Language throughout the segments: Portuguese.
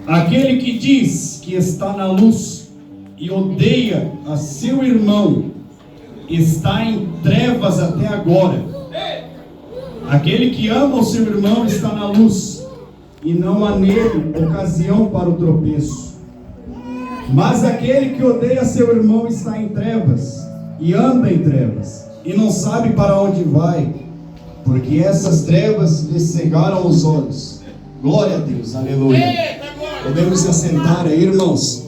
Aquele que diz que está na luz e odeia a seu irmão está em trevas até agora. Aquele que ama o seu irmão está na luz e não há nele ocasião para o tropeço. Mas aquele que odeia seu irmão está em trevas e anda em trevas e não sabe para onde vai, porque essas trevas lhe cegaram os olhos. Glória a Deus, aleluia. Podemos se assentar aí, irmãos.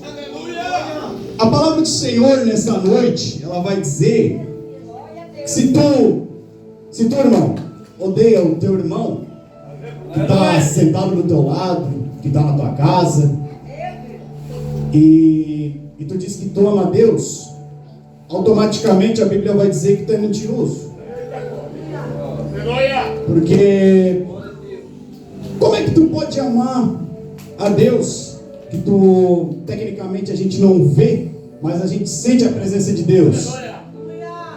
A palavra do Senhor nessa noite, ela vai dizer que se tu, irmão, odeia o teu irmão que está sentado do teu lado, que está na tua casa, e tu diz que tu ama a Deus, automaticamente a Bíblia vai dizer que tu é mentiroso. Porque como é que tu pode amar a Deus, que tu, tecnicamente a gente não vê, mas a gente sente a presença de Deus,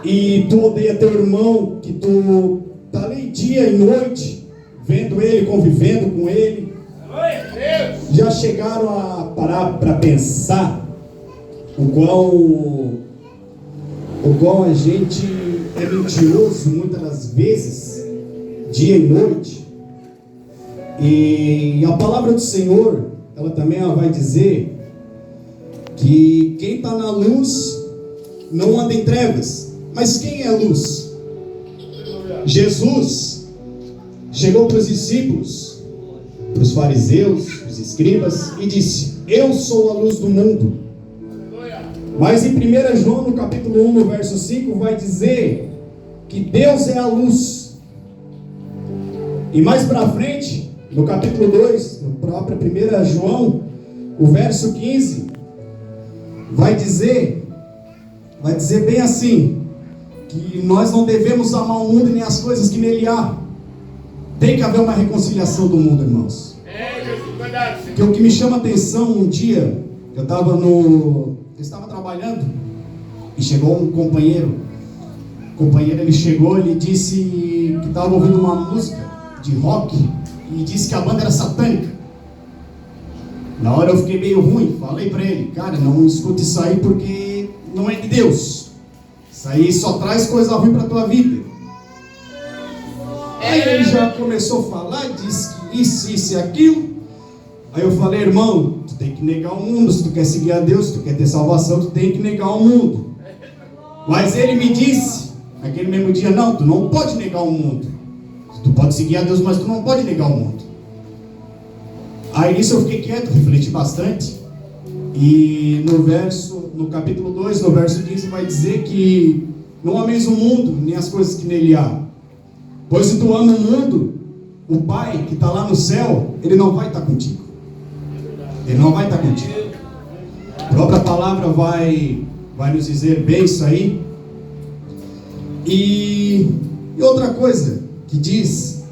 e tu odeia teu irmão, que tu tá ali dia e noite, vendo ele, convivendo com ele? Já chegaram a parar para pensar o qual a gente é mentiroso muitas das vezes, dia e noite? E a palavra do Senhor, ela também vai dizer que quem está na luz não anda em trevas. Mas quem é a luz? Jesus chegou para os discípulos, para os fariseus, os escribas, e disse: eu sou a luz do mundo. Mas em 1 João, no capítulo 1, no verso 5, vai dizer que Deus é a luz. E mais para frente, no capítulo 2, no próprio 1 João, o verso 15, vai dizer bem assim, que nós não devemos amar o mundo nem as coisas que nele há. Tem que haver uma reconciliação do mundo, irmãos. Porque o que me chama a atenção, um dia, eu estava trabalhando, e chegou um companheiro, ele chegou, ele disse que estava ouvindo uma música de rock, e disse que a banda era satânica. Na hora eu fiquei meio ruim, falei para ele: cara, não escute isso aí porque não é de Deus, isso aí só traz coisa ruim para tua vida. Aí ele já começou a falar, disse que isso e aquilo. Aí eu falei: irmão, tu tem que negar o mundo, se tu quer seguir a Deus, se tu quer ter salvação, tu tem que negar o mundo. Mas ele me disse, naquele mesmo dia: não, tu não pode negar o mundo. Tu pode seguir a Deus, mas tu não pode negar o mundo. Aí nisso eu fiquei quieto, refleti bastante. E no capítulo 2, no verso 15, vai dizer que não ameis o mundo, nem as coisas que nele há. Pois se tu ama o mundo, o Pai que está lá no céu, Ele não vai estar contigo. Ele não vai estar contigo. A própria palavra vai nos dizer bem isso aí. E outra coisa que diz,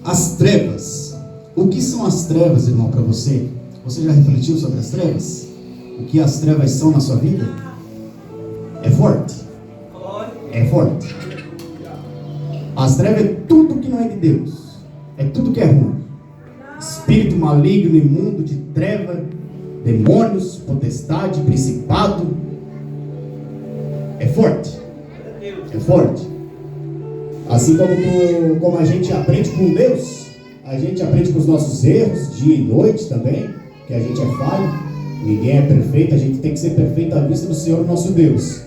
as trevas. O que são as trevas, irmão, para você? Você já refletiu sobre as trevas? O que as trevas são na sua vida? É forte. É forte. As trevas é tudo que não é de Deus. É tudo que é ruim. Espírito maligno, imundo, de treva, demônios, potestade, principado. É forte. É forte. Assim como a gente aprende com Deus, a gente aprende com os nossos erros, dia e noite também, que a gente é falho, ninguém é perfeito, a gente tem que ser perfeito à vista do Senhor nosso Deus.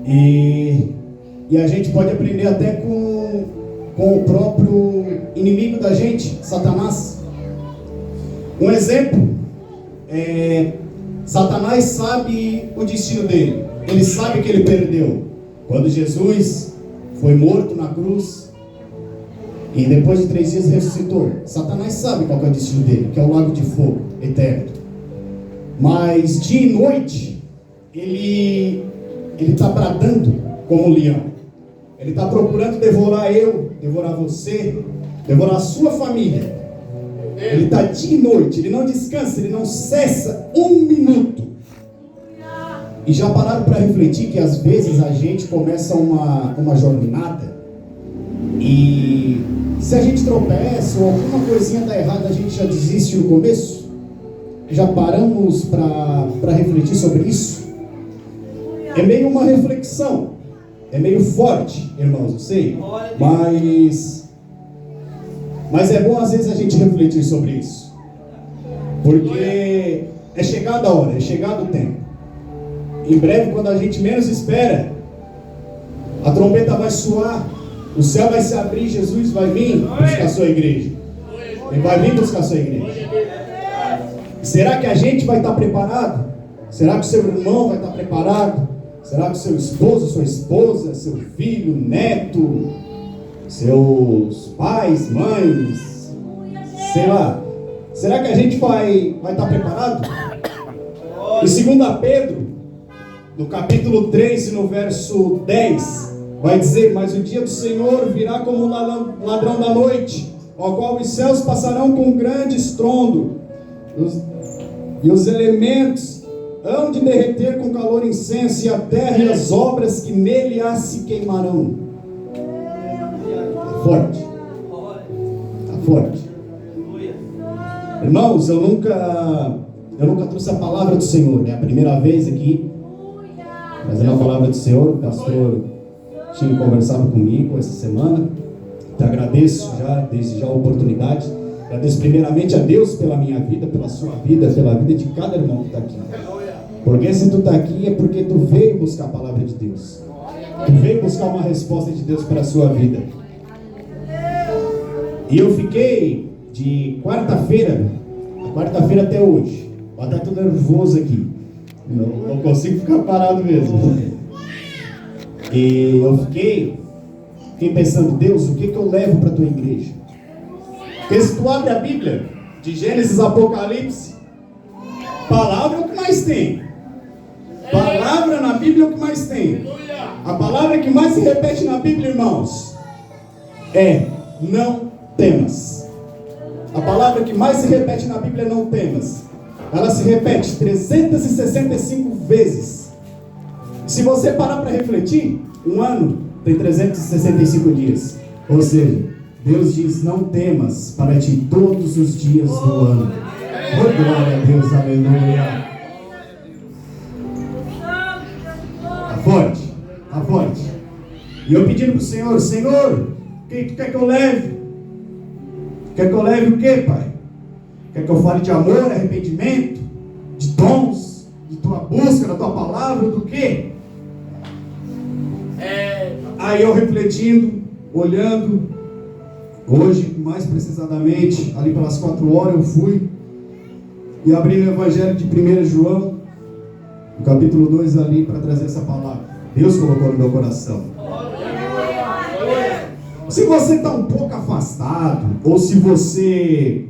E a gente pode aprender até com o próprio inimigo da gente, Satanás. Um exemplo, Satanás sabe o destino dele, ele sabe que ele perdeu. Quando Jesus foi morto na cruz e depois de 3 dias ressuscitou, Satanás sabe qual que é o destino dele, que é o lago de fogo eterno. Mas dia e noite ele está bradando como um leão. Ele está procurando devorar devorar você, devorar a sua família. Ele está dia e noite, ele não descansa, ele não cessa um minuto. E já pararam para refletir que às vezes a gente começa uma jornada e se a gente tropeça ou alguma coisinha dá errado, a gente já desiste no começo? já paramos para refletir sobre isso? É meio uma reflexão, é meio forte, irmãos, eu sei, mas é bom às vezes a gente refletir sobre isso, porque é chegada a hora, é chegado o tempo. Em breve, quando a gente menos espera, a trombeta vai soar, o céu vai se abrir, Jesus vai vir buscar a sua igreja. Ele vai vir buscar a sua igreja. Será que a gente vai estar preparado? Será que o seu irmão vai estar preparado? Será que o seu esposo, sua esposa, seu filho, neto, seus pais, mães, sei lá, será que a gente vai estar preparado? Em 2 Pedro, no capítulo 3 e no verso 10, vai dizer: mas o dia do Senhor virá como um ladrão da noite, ao qual os céus passarão com grande estrondo, e os elementos hão de derreter com calor e incenso, e a terra e as obras que nele há se queimarão. Está forte. Está forte. Irmãos, eu nunca trouxe a palavra do Senhor. É a primeira vez aqui trazendo a palavra do Senhor. O pastor tinha conversado comigo essa semana. Te agradeço desde já a oportunidade. Agradeço primeiramente a Deus pela minha vida, pela sua vida, pela vida de cada irmão que está aqui. Porque se tu está aqui é porque tu veio buscar a palavra de Deus. Tu veio buscar uma resposta de Deus para a sua vida. E eu fiquei de quarta-feira até hoje. Eu até estou nervoso aqui. Não consigo ficar parado mesmo. E eu fiquei pensando: Deus, o que eu levo para a tua igreja? Porque se tu abre a Bíblia, de Gênesis a Apocalipse, palavra é o que mais tem. Palavra na Bíblia é o que mais tem. A palavra que mais se repete na Bíblia, irmãos, é não temas. A palavra que mais se repete na Bíblia é não temas. Ela se repete 365 vezes. Se você parar para refletir, um ano tem 365 dias. Ou seja, Deus diz: não temas para ti todos os dias do ano. Oh, glória a Deus, aleluia. Está forte, está forte. E eu pedindo para o Senhor: Senhor, o que tu quer que eu leve? Quer que eu leve o que, Pai? Quer que eu fale de amor, arrependimento, de dons, de tua busca, da tua palavra, do quê? Aí eu refletindo, olhando, hoje, mais precisamente, ali pelas 4 horas eu fui e abri no Evangelho de 1 João, no capítulo 2 ali, para trazer essa palavra. Deus colocou no meu coração. Se você está um pouco afastado, ou se você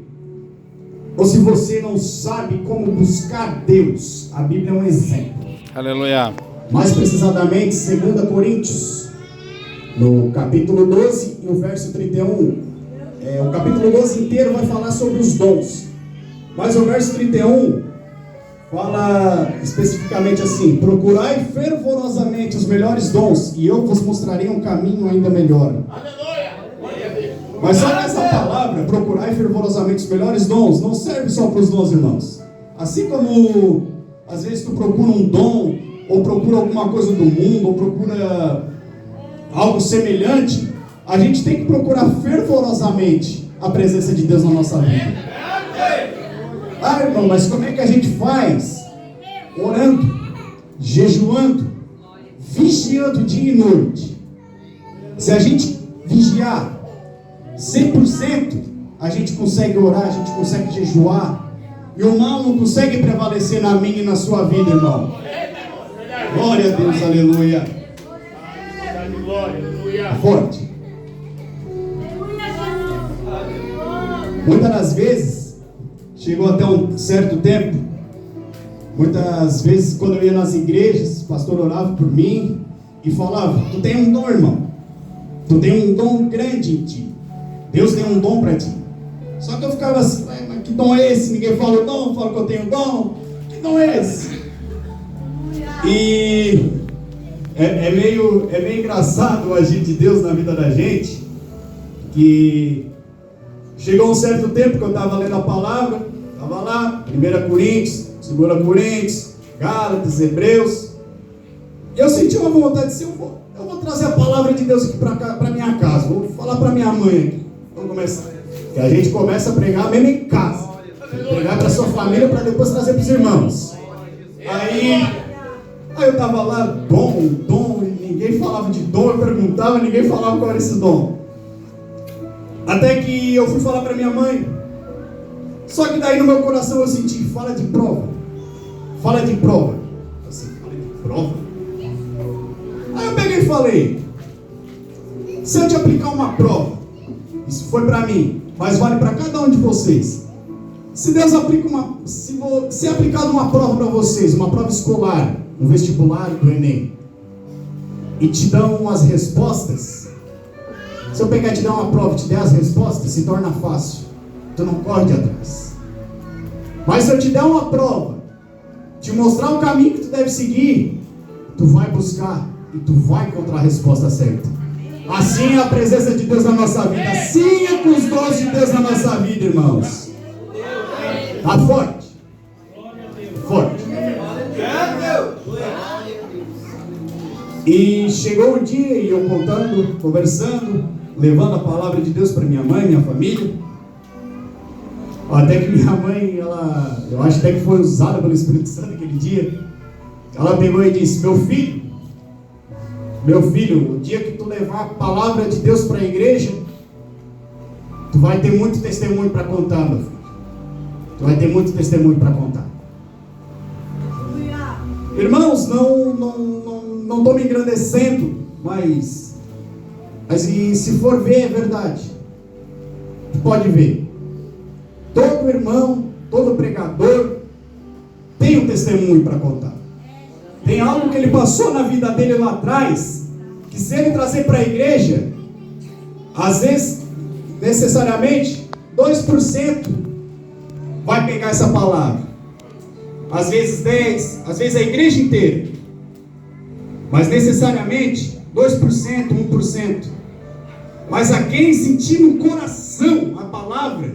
não sabe como buscar Deus, a Bíblia é um exemplo. Aleluia. Mais precisamente, 2 Coríntios, no capítulo 12 e o verso 31. O capítulo 12 inteiro vai falar sobre os dons, mas o verso 31 fala especificamente assim: procurai fervorosamente os melhores dons, e eu vos mostrarei um caminho ainda melhor. Mas só que essa palavra, procurai fervorosamente os melhores dons, não serve só para os dons, irmãos. Assim como às vezes tu procura um dom, ou procura alguma coisa do mundo, ou procura algo semelhante, a gente tem que procurar fervorosamente a presença de Deus na nossa vida. Ah, irmão, mas como é que a gente faz? Orando, jejuando, vigiando dia e noite. Se a gente vigiar 100%, a gente consegue orar, a gente consegue jejuar, e o mal não consegue prevalecer na minha e na sua vida, irmão. Glória a Deus, aleluia. Forte. Muitas das vezes, chegou até um certo tempo, muitas vezes quando eu ia nas igrejas, o pastor orava por mim e falava: tu tem um dom, irmão, tu tem um dom grande em ti, Deus tem um dom para ti. Só que eu ficava assim: mas que dom é esse? Ninguém fala o dom, fala que eu tenho dom. Que dom é esse? E é meio engraçado o agir de Deus na vida da gente, que chegou um certo tempo que eu estava lendo a palavra, Estava lá, 1 Coríntios, 2 Coríntios, Gálatas, Hebreus. E eu senti uma vontade de dizer, eu vou trazer a palavra de Deus aqui para minha casa. Vou falar para minha mãe aqui. Vamos começar. Que a gente começa a pregar mesmo em casa. Pregar para sua família para depois trazer para os irmãos. Aí eu estava lá, dom, ninguém falava de dom, eu perguntava, ninguém falava qual era esse dom. Até que eu fui falar para minha mãe. Só que daí no meu coração eu senti, fala de prova. Fala de prova. Assim, fala de prova. Aí eu peguei e falei, se eu te aplicar uma prova, isso foi para mim, mas vale para cada um de vocês. Se Deus aplica se é aplicado uma prova para vocês, uma prova escolar, um vestibular do Enem, e te dão as respostas, se eu pegar e te dar uma prova e te der as respostas, se torna fácil, tu não corre de atrás. Mas se eu te der uma prova, te mostrar o caminho que tu deve seguir, tu vai buscar e tu vai encontrar a resposta certa. Assim é a presença de Deus na nossa vida, assim é com os dons de Deus na nossa vida, irmãos. Tá forte? Forte. E chegou o dia e eu contando, conversando, levando a palavra de Deus para minha mãe, minha família. Até que minha mãe, eu acho até que foi usada pelo Espírito Santo aquele dia. Ela pegou e disse, meu filho, o dia que tu levar a palavra de Deus para a igreja, tu vai ter muito testemunho para contar, meu filho. Tu vai ter muito testemunho para contar. Irmãos, não estou me engrandecendo, mas se for ver, é verdade. Tu pode ver. Todo irmão, todo pregador tem um testemunho para contar. Tem algo que ele passou na vida dele lá atrás, que se ele trazer para a igreja, às vezes, necessariamente, 2% vai pegar essa palavra. Às vezes 10%, às vezes a igreja inteira. Mas necessariamente, 2%, 1%. Mas a quem sentir no coração a palavra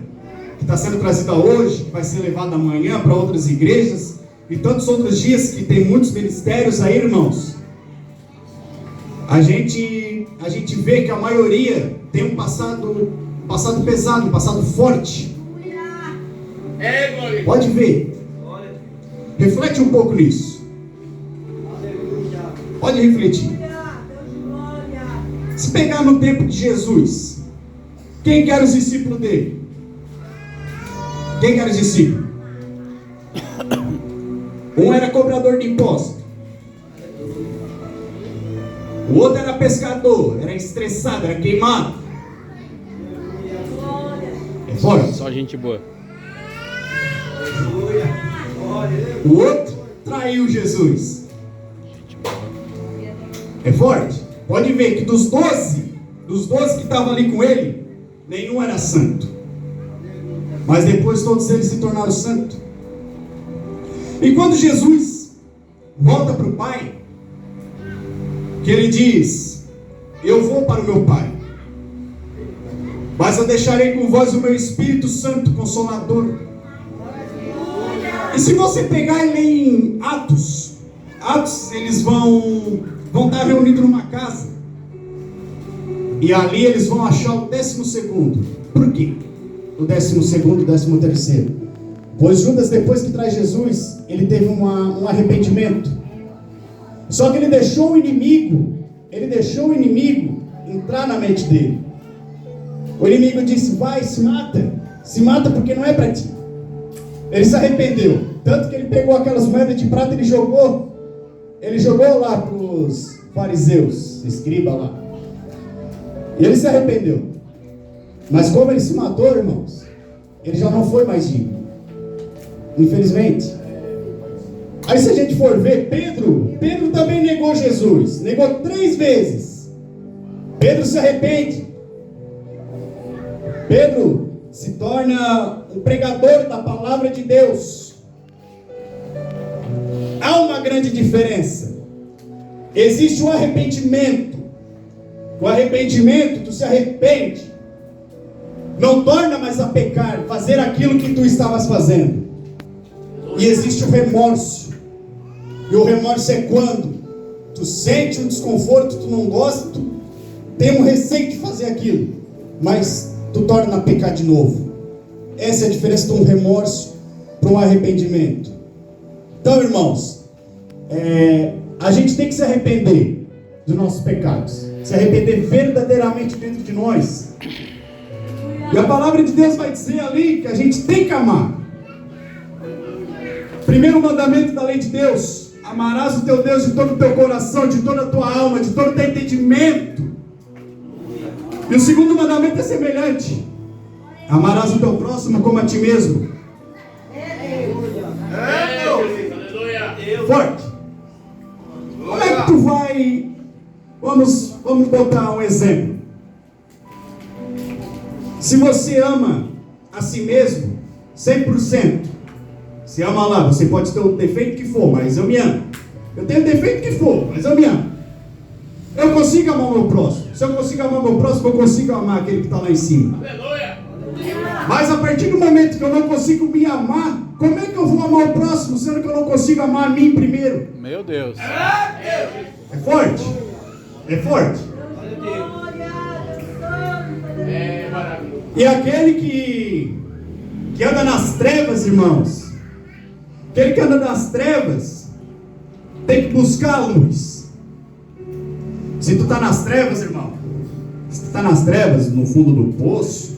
que está sendo trazida hoje, que vai ser levada amanhã para outras igrejas, e tantos outros dias que tem muitos ministérios aí, irmãos, a gente vê que a maioria tem um passado pesado, um passado forte. Pode ver. Reflete um pouco nisso. Pode refletir. Se pegar no tempo de Jesus, quem que eram os discípulos dele? Quem que era os discípulos? Um era cobrador de impostos. O outro era pescador, era estressado, era queimado. É forte. Só gente boa. O outro traiu Jesus. É forte. Pode ver que dos 12 que estavam ali com ele, nenhum era santo. Mas depois todos eles se tornaram santos. E quando Jesus volta para o Pai, que ele diz, eu vou para o meu Pai, mas eu deixarei com vós o meu Espírito Santo Consolador. E se você pegar e ler em Atos, eles vão estar reunidos numa casa, e ali eles vão achar o 12º. Por quê? O 12º, 13º. Pois Judas, depois que traz Jesus, ele teve um arrependimento. Só que ele deixou o inimigo entrar na mente dele. O inimigo disse, vai, se mata porque não é para ti. Ele se arrependeu, tanto que ele pegou aquelas moedas de prata e ele jogou lá para os fariseus, escriba lá. E ele se arrependeu. Mas como ele se matou, irmãos, ele já não foi mais digno, infelizmente. Aí se a gente for ver, Pedro também negou Jesus, negou 3 vezes. Pedro se arrepende. Pedro se torna um pregador da palavra de Deus. Há uma grande diferença. Existe o arrependimento. O arrependimento, tu se arrepende. não torna mais a pecar, fazer aquilo que tu estavas fazendo. E existe o remorso. E o remorso é quando tu sente um desconforto, tu não gosta, tu tem um receio de fazer aquilo, mas tu torna a pecar de novo. Essa é a diferença de um remorso para um arrependimento. Então, irmãos, a gente tem que se arrepender dos nossos pecados, se arrepender verdadeiramente dentro de nós. E a palavra de Deus vai dizer ali que a gente tem que amar. Primeiro mandamento da lei de Deus: amarás o teu Deus de todo o teu coração, de toda a tua alma, de todo o teu entendimento. E o segundo mandamento é semelhante: amarás o teu próximo como a ti mesmo. Forte. Como é que tu vai? Vamos botar um exemplo. Se você ama a si mesmo 100%, você ama lá, você pode ter o defeito que for, mas eu me amo. Eu tenho o defeito que for, mas eu me amo. Eu consigo amar o meu próximo. Se eu consigo amar o meu próximo, eu consigo amar aquele que está lá em cima. Mas a partir do momento que eu não consigo me amar, como é que eu vou amar o próximo, sendo que eu não consigo amar a mim primeiro? Meu Deus. É forte? É forte. E aquele que anda nas trevas, irmãos, aquele que anda nas trevas tem que buscar a luz. Se tu está nas trevas, irmão, se tu está nas trevas, no fundo do poço,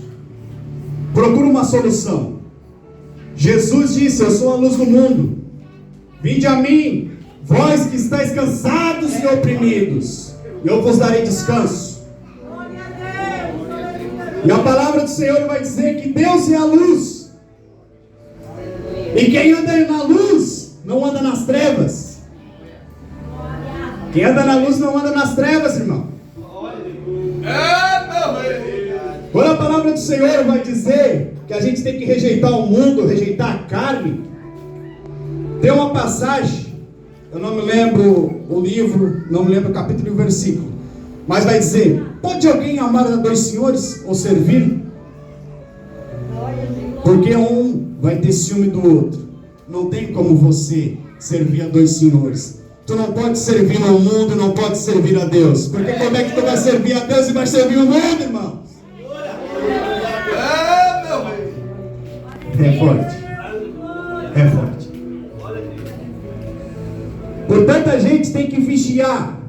procura uma solução. Jesus disse: eu sou a luz do mundo. Vinde a mim, vós que estáis cansados e oprimidos, e eu vos darei descanso. E a palavra do Senhor vai dizer que Deus é a luz. E quem anda na luz não anda nas trevas. Quem anda na luz não anda nas trevas, irmão. Quando a palavra do Senhor vai dizer que a gente tem que rejeitar o mundo, rejeitar a carne, tem uma passagem, eu não me lembro o livro, não me lembro o capítulo e o versículo, mas vai dizer: pode alguém amar a dois senhores ou servir? Porque um vai ter ciúme do outro. Não tem como você servir a dois senhores. Tu não pode servir ao mundo, não pode servir a Deus. Porque como é que tu vai servir a Deus e vai servir o mundo, irmão? É forte. É forte. Portanto, a gente tem que vigiar.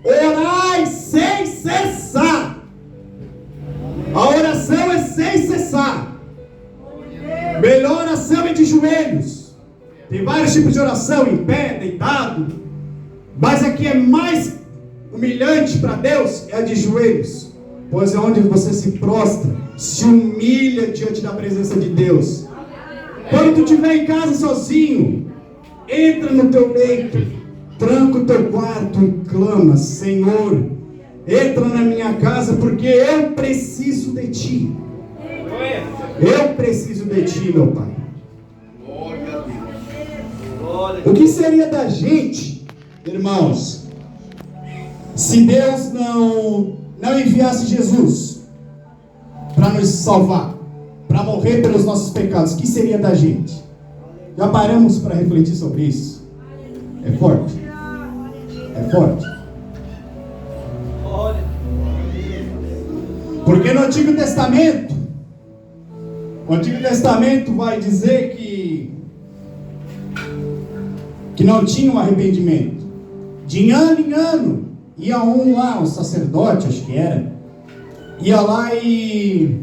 Orai sem cessar. A oração é sem cessar. Melhor oração é de joelhos. Tem vários tipos de oração: em pé, deitado. Mas a que é mais humilhante para Deus é a de joelhos. Pois é onde você se prostra, se humilha diante da presença de Deus. Quando tu estiver em casa sozinho, entra no teu leito, tranca o teu quarto e clama: Senhor, entra na minha casa, porque eu preciso de Ti. Eu preciso de Ti, meu Pai. O que seria da gente, irmãos, se Deus não enviasse Jesus para nos salvar, para morrer pelos nossos pecados? O que seria da gente? Já paramos para refletir sobre isso? É forte. É forte. Porque no Antigo Testamento, o Antigo Testamento vai dizer que não tinha um arrependimento. De ano em ano, ia um sacerdote, acho que era, ia lá e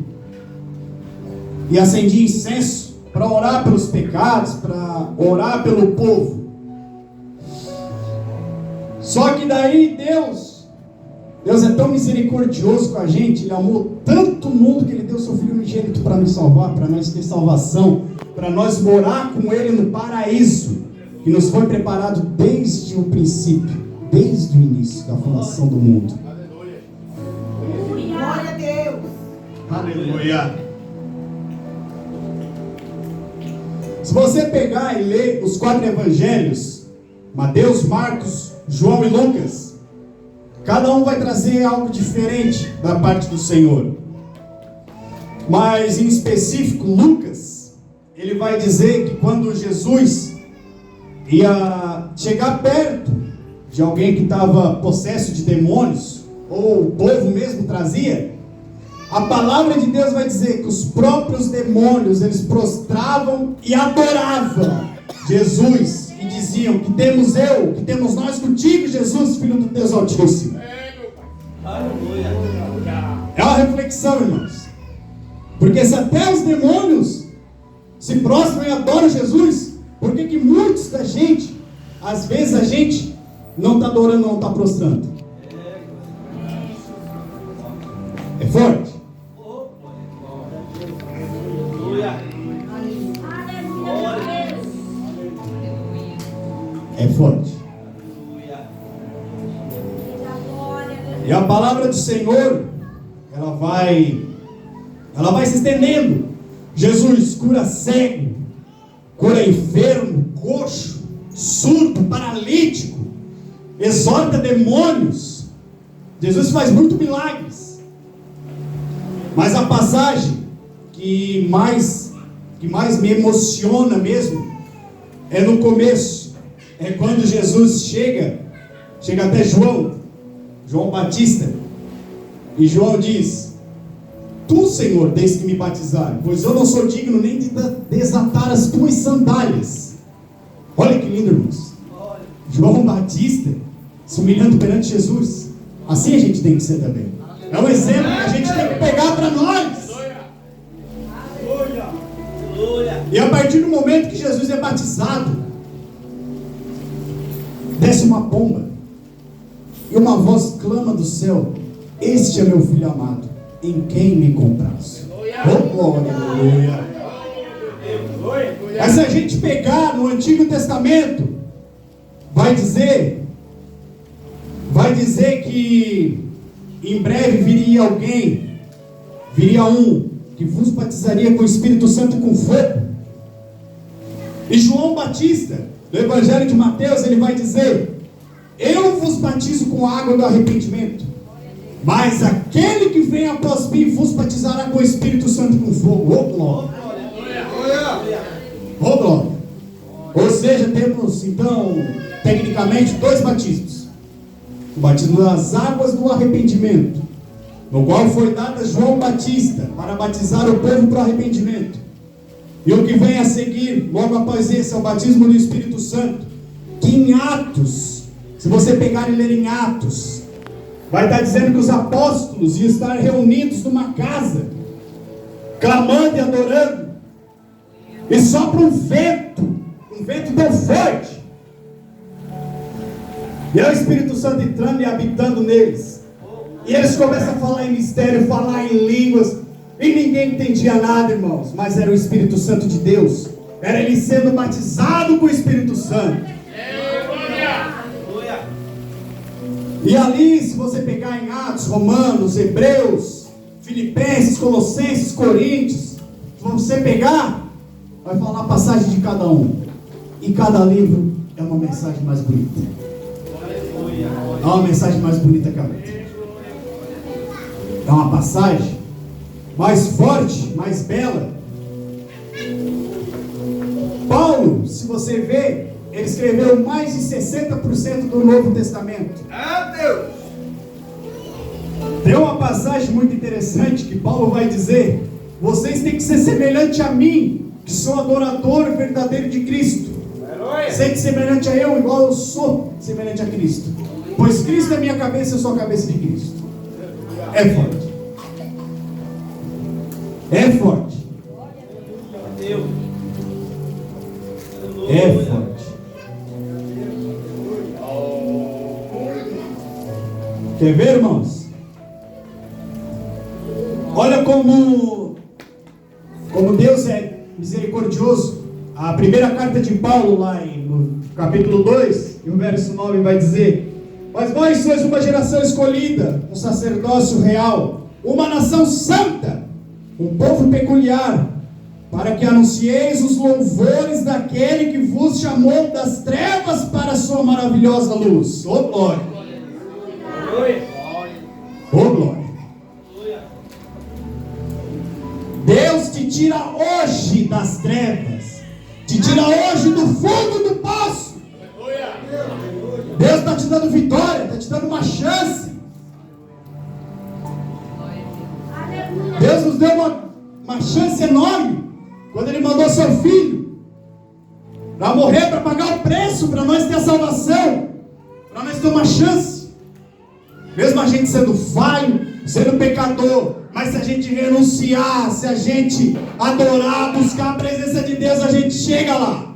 acendia incenso para orar pelos pecados, para orar pelo povo. Só que daí Deus é tão misericordioso com a gente, Ele amou tanto o mundo que Ele deu seu Filho unigênito para nos salvar, para nós ter salvação, para nós morar com Ele no paraíso, que nos foi preparado desde o princípio, desde o início da fundação do mundo. Glória a Deus. Aleluia. Se você pegar e ler os 4 evangelhos, Mateus, Marcos, João e Lucas, cada um vai trazer algo diferente da parte do Senhor. Mas em específico, Lucas, ele vai dizer que quando Jesus ia chegar perto de alguém que estava possesso de demônios, ou o povo mesmo trazia, a palavra de Deus vai dizer que os próprios demônios, eles prostravam e adoravam Jesus, e diziam: que temos nós contigo, Jesus, Filho do Deus Altíssimo. É uma reflexão, irmãos, porque se até os demônios se prostram e adoram Jesus, por que muitos da gente, às vezes a gente não está adorando, não está prostrando? É forte. É forte. E a palavra do Senhor, ela vai se estendendo. Jesus cura cego, cura enfermo, coxo, surdo, paralítico, exorta demônios. Jesus faz muitos milagres. Mas a passagem que mais me emociona mesmo é no começo. É quando Jesus chega até João Batista, e João diz: tu, Senhor, tens que me batizar, pois eu não sou digno nem de desatar as tuas sandálias. Olha que lindo, irmãos. João Batista se humilhando perante Jesus. Assim a gente tem que ser também. É um exemplo que a gente tem que pegar para nós. E a partir do momento que Jesus é batizado, desce uma pomba, e uma voz clama do céu: este é meu filho amado, em quem me comprazo. Oh, glória, aleluia. Mas se a gente pegar no Antigo Testamento, vai dizer que em breve viria um que vos batizaria com o Espírito Santo e com fogo. E João Batista, do Evangelho de Mateus, ele vai dizer: eu vos batizo com a água do arrependimento, mas aquele que vem após mim vos batizará com o Espírito Santo e com fogo. Oh, glória! Oh, glória! Ou seja, temos então, tecnicamente, dois batismos: o batismo das águas do arrependimento, no qual foi dado a João Batista para batizar o povo para o arrependimento. E o que vem a seguir, logo após esse, é o batismo do Espírito Santo, que em Atos, se você pegar e ler em Atos, vai estar dizendo que os apóstolos iam estar reunidos numa casa, clamando e adorando, e sopra um vento tão forte, e é o Espírito Santo entrando e habitando neles, e eles começam a falar em mistério, falar em línguas, e ninguém entendia nada, irmãos, mas era o Espírito Santo de Deus, era ele sendo batizado com o Espírito Santo. E ali, se você pegar em Atos, Romanos, Hebreus, Filipenses, Colossenses, Coríntios, se você pegar, vai falar a passagem de cada um, e cada livro é uma mensagem mais bonita. É uma mensagem mais bonita que a outra. É uma passagem mais forte, mais bela. Paulo, se você ver, ele escreveu mais de 60% do Novo Testamento. Tem uma passagem muito interessante que Paulo vai dizer: vocês têm que ser semelhante a mim, que sou adorador verdadeiro de Cristo. Sede semelhante a eu, igual eu sou semelhante a Cristo. Pois Cristo é minha cabeça, eu sou a cabeça de Cristo. É forte. É forte. É forte. Quer ver, irmãos? Olha como Deus é misericordioso. A primeira carta de Paulo, lá no capítulo 2, e o verso 9 vai dizer: mas vós sois uma geração escolhida, um sacerdócio real, uma nação santa, um povo peculiar, para que anuncieis os louvores daquele que vos chamou das trevas para a sua maravilhosa luz. Oh, glória! Oh, glória! Deus te tira hoje das trevas, te tira hoje do fundo do poço. Deus está te dando vitória, está te dando uma chance. Deus nos deu uma chance enorme quando Ele mandou seu Filho para morrer, para pagar o preço, para nós ter a salvação, para nós ter uma chance. Mesmo a gente sendo falho, sendo pecador, mas se a gente renunciar, se a gente adorar, buscar a presença de Deus, a gente chega lá.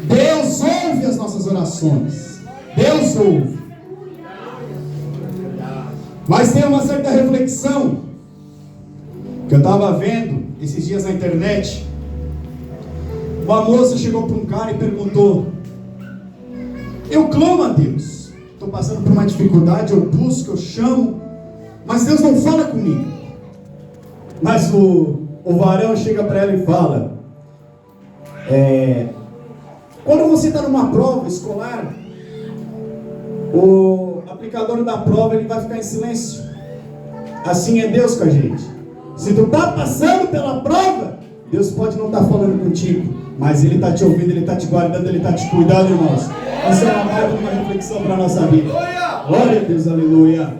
Deus ouve as nossas orações. Deus ouve. Mas tem uma certa reflexão que eu estava vendo esses dias na internet. Uma moça chegou para um cara e perguntou: eu clamo a Deus, estou passando por uma dificuldade, eu busco, eu chamo, mas Deus não fala comigo. Mas o varão chega para ela e fala: quando você está numa prova escolar, o aplicador da prova ele vai ficar em silêncio. Assim é Deus com a gente. Se tu está passando pela prova, Deus pode não estar falando contigo, mas Ele está te ouvindo, Ele está te guardando, Ele está te cuidando, irmãos. Essa é uma baita, uma reflexão para a nossa vida. Glória a Deus, aleluia.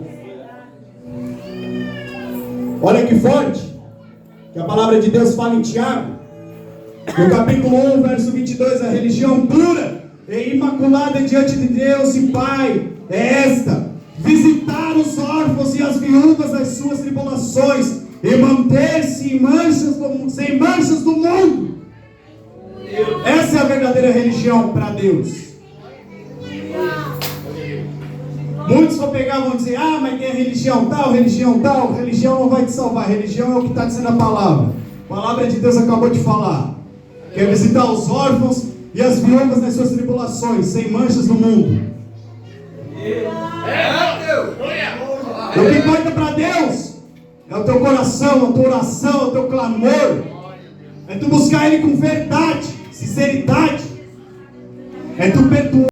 Olha que forte que a palavra de Deus fala em Tiago, no capítulo 1, verso 22, a religião pura e imaculada diante de Deus e Pai é esta: visitar os órfãos e as viúvas das suas tribulações e manter-se sem manchas do mundo. Essa é a verdadeira religião para Deus. Muitos vão pegar e vão dizer: ah, mas tem a religião tal. Religião não vai te salvar. Religião é o que está dizendo a palavra. A palavra de Deus acabou de falar. Quer visitar os órfãos e as viúvas nas suas tribulações, sem manchas no mundo. O que importa para Deus é o teu coração, a tua oração, o teu clamor. É tu buscar Ele com verdade, sinceridade. É tu perdoar.